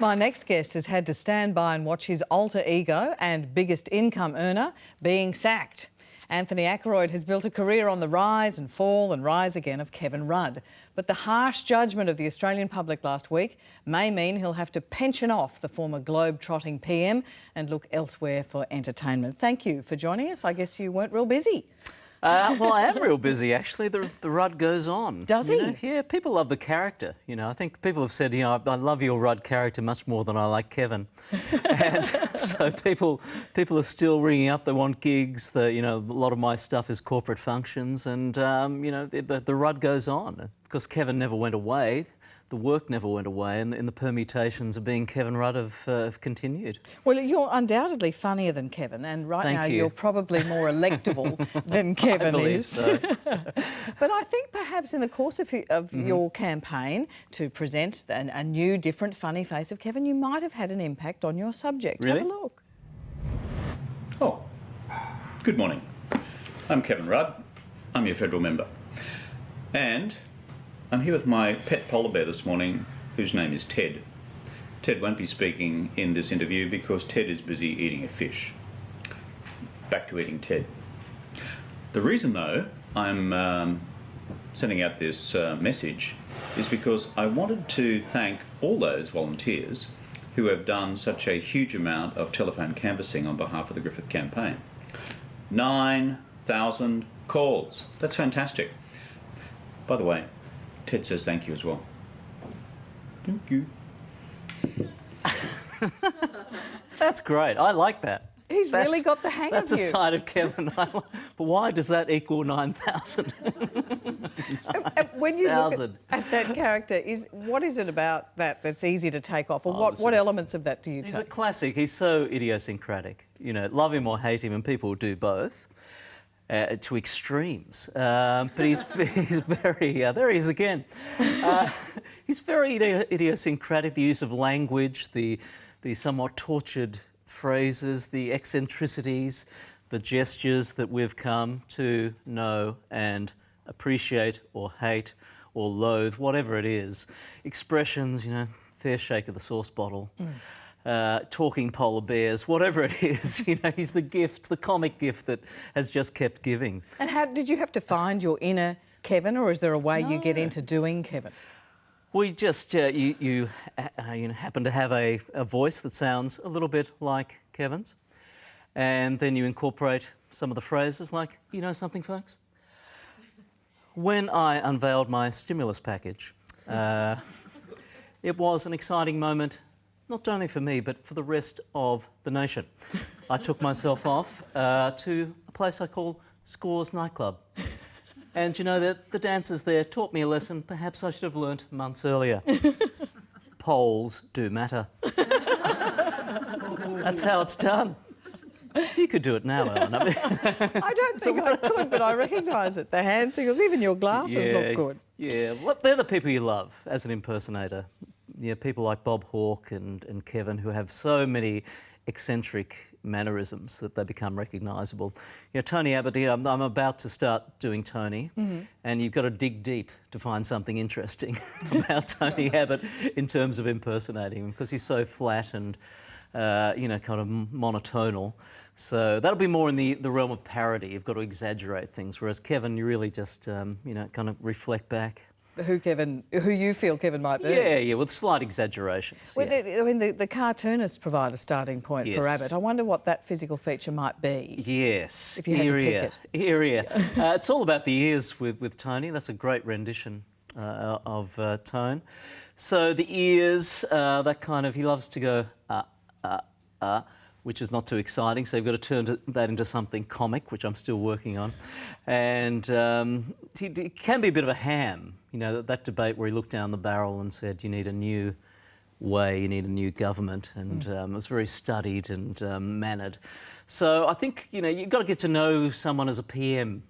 My next guest has had to stand by and watch his alter ego and biggest income earner being sacked. Anthony Ackroyd has built a career on the rise and fall and rise again of Kevin Rudd. But the harsh judgment of the Australian public last week may mean he'll have to pension off the former globe-trotting PM and look elsewhere for entertainment. Thank you for joining us. I guess you weren't real busy. Well, I am real busy, actually. The Rudd goes on. Does he? Know? Yeah, people love the character. You know, I think people have said, I love your Rudd character much more than I like Kevin. And so people are still ringing up. They want gigs. A lot of my stuff is corporate functions. And, the Rudd goes on. Because Kevin never went away. The work never went away, and the permutations of being Kevin Rudd have continued. Well, you're undoubtedly funnier than Kevin, and Thank you. You're probably more electable than Kevin I believe is. So. But I think perhaps in the course of your campaign to present a new, different, funny face of Kevin, you might have had an impact on your subject. Really? Have a look. Oh, good morning. I'm Kevin Rudd. I'm your federal member. And I'm here with my pet polar bear this morning, whose name is Ted. Ted won't be speaking in this interview because Ted is busy eating a fish. Back to eating Ted. The reason, though, I'm sending out this message is because I wanted to thank all those volunteers who have done such a huge amount of telephone canvassing on behalf of the Griffith campaign. 9,000 calls. That's fantastic. By the way, Ted says thank you as well. Thank you. That's great. I like that. He's really got the hang of you. That's a side of Kevin. But why does that equal 9,000? When you look at that character, what is it about that's easy to take off? Or what elements of that do you take? He's a classic. He's so idiosyncratic. Love him or hate him, and people do both. To extremes, but he's very. There he is again. He's very idiosyncratic. The use of language, the somewhat tortured phrases, the eccentricities, the gestures that we've come to know and appreciate or hate or loathe, whatever it is. Expressions, fair shake of the sauce bottle. Talking polar bears, whatever it is, he's the gift, the comic gift that has just kept giving. And how did you have to find your inner Kevin, or is there a way you get into doing Kevin? We just, you happen to have a voice that sounds a little bit like Kevin's, and then you incorporate some of the phrases like, something, folks? When I unveiled my stimulus package, it was an exciting moment. Not only for me, but for the rest of the nation. I took myself off to a place I call Scores nightclub. And the dancers there taught me a lesson perhaps I should have learnt months earlier. Polls do matter. That's how it's done. You could do it now, Ellen. I don't think I could, but I recognise it. The hand signals, even your glasses look good. Yeah, well, they're the people you love as an impersonator. People like Bob Hawke and Kevin, who have so many eccentric mannerisms that they become recognisable. Tony Abbott, I'm about to start doing Tony, and you've got to dig deep to find something interesting about Tony Abbott in terms of impersonating him, because he's so flat and, kind of monotonal. So that'll be more in the realm of parody. You've got to exaggerate things, whereas Kevin, you really just, kind of reflect back. Who you feel Kevin might be. Yeah, with slight exaggerations. Well, I mean, the cartoonists provide a starting point for Abbott. I wonder what that physical feature might be. Yes, if you had to pick it. Ear. It's all about the ears with Tony. That's a great rendition of Tone. So the ears, that kind of, he loves to go, which is not too exciting, so you've got to turn that into something comic, which I'm still working on. And he can be a bit of a ham, that debate where he looked down the barrel and said, you need a new way, you need a new government, and it was very studied and mannered. So I think, you've got to get to know someone as a PM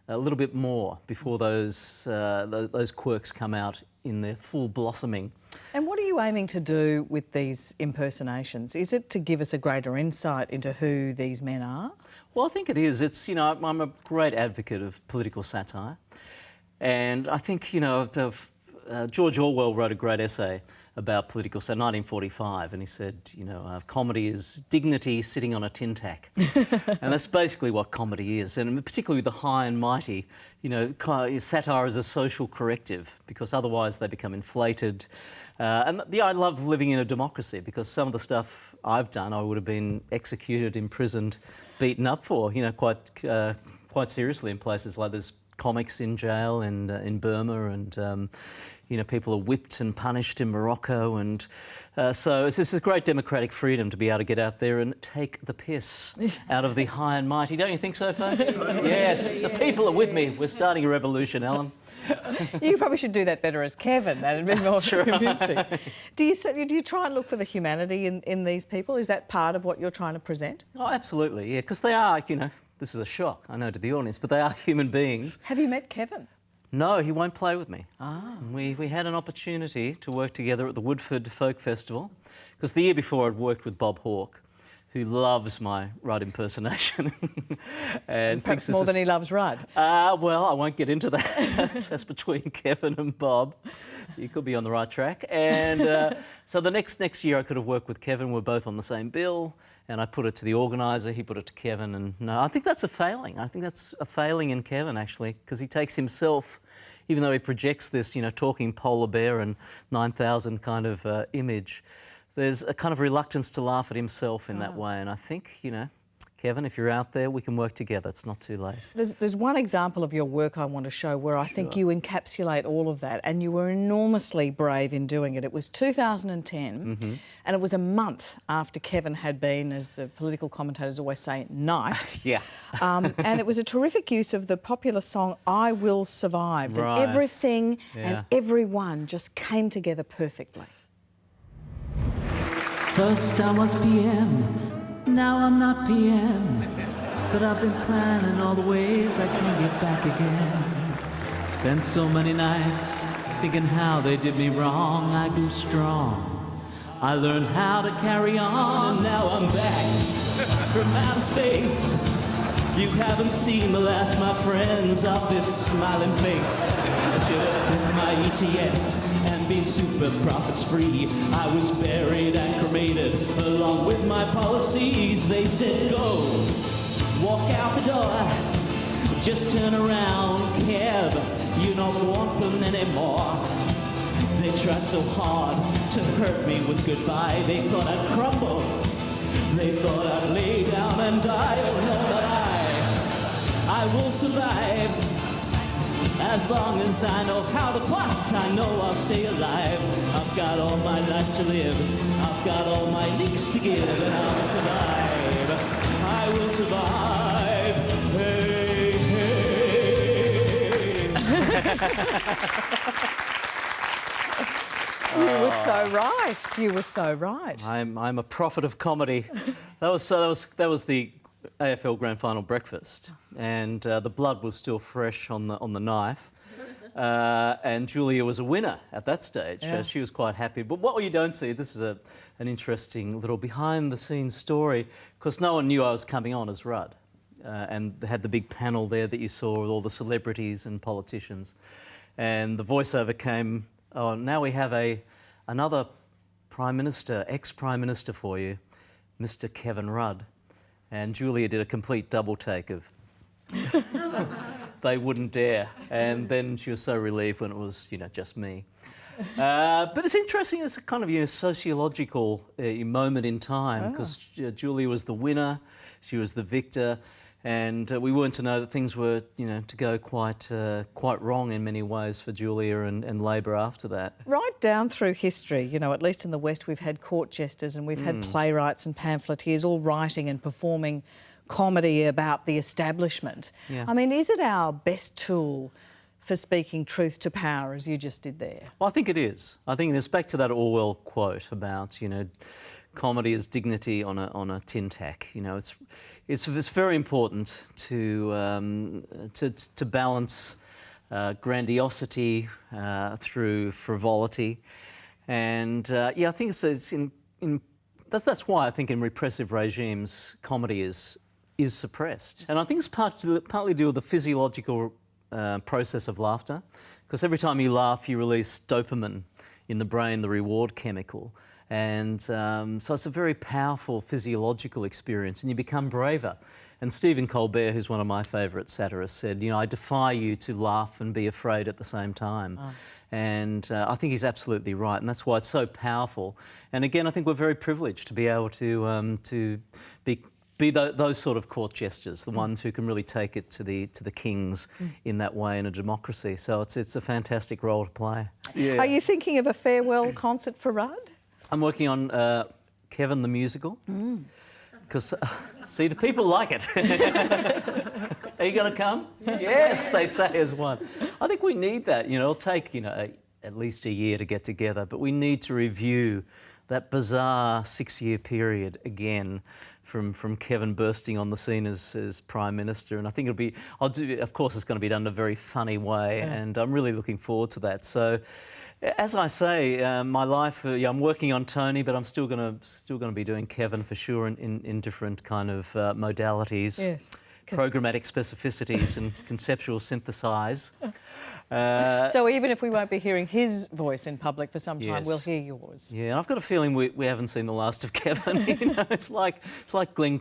a little bit more before those quirks come out in their full blossoming. And what are you aiming to do with these impersonations? Is it to give us a greater insight into who these men are? Well, I think it is. It's, I'm a great advocate of political satire. And I think, George Orwell wrote a great essay about political, so 1945, and he said, comedy is dignity sitting on a tin tack. And that's basically what comedy is, and particularly the high and mighty, satire is a social corrective, because otherwise they become inflated. I love living in a democracy, because some of the stuff I've done I would have been executed, imprisoned, beaten up for, quite seriously in places like there's comics in jail and in Burma, and people are whipped and punished in Morocco, and so it's a great democratic freedom to be able to get out there and take the piss out of the high and mighty. Don't you think so, folks? Yes, the people are with me. We're starting a revolution, Alan. You probably should do that better as Kevin. That'd be more convincing. Do you try and look for the humanity in these people? Is that part of what you're trying to present? Oh, absolutely, yeah, because they are, this is a shock, I know, to the audience, but they are human beings. Have you met Kevin? No, he won't play with me. We had an opportunity to work together at the Woodford Folk Festival, because the year before I'd worked with Bob Hawke, who loves my Rudd impersonation. And perhaps more than he loves Rudd. Well, I won't get into that. That's between Kevin and Bob. You could be on the right track. And so the next year I could have worked with Kevin. We're both on the same bill. And I put it to the organiser, he put it to Kevin, and no, I think that's a failing. I think that's a failing in Kevin, actually, because he takes himself, even though he projects this, talking polar bear and 9,000 kind of image, there's a kind of reluctance to laugh at himself in that way. And I think, Kevin, if you're out there, we can work together. It's not too late. There's one example of your work I want to show where I think you encapsulate all of that, and you were enormously brave in doing it. It was 2010, and it was a month after Kevin had been, as the political commentators always say, knifed. Yeah. And it was a terrific use of the popular song I Will Survive. Right. And everything and everyone just came together perfectly. First I was PM. Now I'm not PM, but I've been planning all the ways I can get back again. Spent so many nights thinking how they did me wrong. I grew strong, I learned how to carry on, and now I'm back from outer space. You haven't seen the last, my friends, of this smiling face. I should have put my ETS and been super profits free. I was buried and cremated along with my policies. They said go, walk out the door, just turn around, Kev, you're not wanted anymore. They tried so hard to hurt me with goodbye. They thought I'd crumble, they thought I'd lay down and die. Oh no, but I will survive. As long as I know how to plot, I know I'll stay alive. I've got all my life to live, I've got all my leaks to give, and I'll survive. I will survive. Hey, hey. You were so right. You were so right. I'm a prophet of comedy. That was the AFL Grand Final breakfast, and the blood was still fresh on the knife, and Julia was a winner at that stage. Yeah. She was quite happy. But what you don't see, this is an interesting little behind-the-scenes story, because no one knew I was coming on as Rudd, and they had the big panel there that you saw with all the celebrities and politicians, and the voiceover came, oh, now we have another Prime Minister, ex-Prime Minister for you, Mr. Kevin Rudd. And Julia did a complete double take of they wouldn't dare. And then she was so relieved when it was, just me. But it's interesting, it's a kind of sociological moment in time, because Julia was the winner, she was the victor, and we weren't to know that things were, to go quite wrong in many ways for Julia and Labor after that. Right down through history, at least in the West, we've had court jesters and we've had playwrights and pamphleteers all writing and performing comedy about the establishment. Yeah. I mean, is it our best tool for speaking truth to power, as you just did there? Well, I think it is. I think it's back to that Orwell quote about, comedy is dignity on a tin tack. It's very important to balance grandiosity through frivolity, and I think that's why I think in repressive regimes comedy is suppressed, and I think it's partly to do with the physiological process of laughter, because every time you laugh, you release dopamine in the brain, the reward chemical. And so it's a very powerful physiological experience, and you become braver. And Stephen Colbert, who's one of my favourite satirists, said, you know, I defy you to laugh and be afraid at the same time. Oh. And I think he's absolutely right, and that's why it's so powerful. And again, I think we're very privileged to be able to be those sort of court jesters, the ones who can really take it to the kings in that way in a democracy. So it's a fantastic role to play. Yeah. Are you thinking of a farewell concert for Rudd? I'm working on Kevin the musical. Because, see, the people like it. Are you going to come? Yes, they say as one. I think we need that. You know, it'll take, you know, at least a year to get together, but we need to review that bizarre 6-year period again from Kevin bursting on the scene as Prime Minister. And I think of course, it's going to be done in a very funny way, and I'm really looking forward to that. So, as I say, my life, I'm working on Tony, but I'm still going to be doing Kevin for sure in different kind of modalities. Yes. Programmatic specificities and conceptual synthesize. So even if we won't be hearing his voice in public for some time, yes, we'll hear yours. Yeah, and I've got a feeling we haven't seen the last of Kevin. You know, it's like Glenn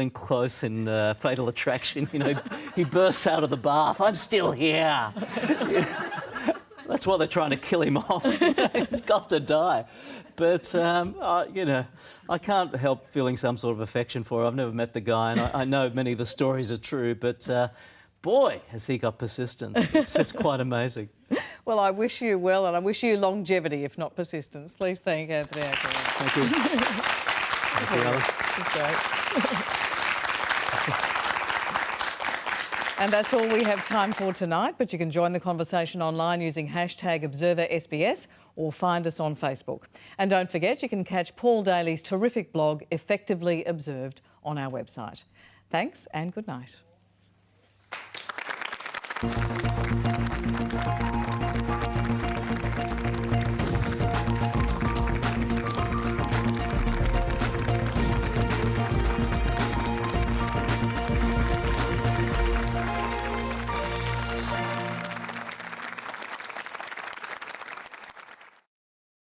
Close in Fatal Attraction. You know, he bursts out of the bath. I'm still here. That's why they're trying to kill him off. He's got to die. But, you know, I can't help feeling some sort of affection for him. I've never met the guy, and I know many of the stories are true, but boy, has he got persistence. It's just quite amazing. Well, I wish you well, and I wish you longevity, if not persistence. Please thank Anthony Ackroyd. Thank you. Thank you, Alice. This is great. And that's all we have time for tonight, but you can join the conversation online using #ObserverSBS or find us on Facebook. And don't forget, you can catch Paul Daly's terrific blog, Effectively Observed, on our website. Thanks and good night.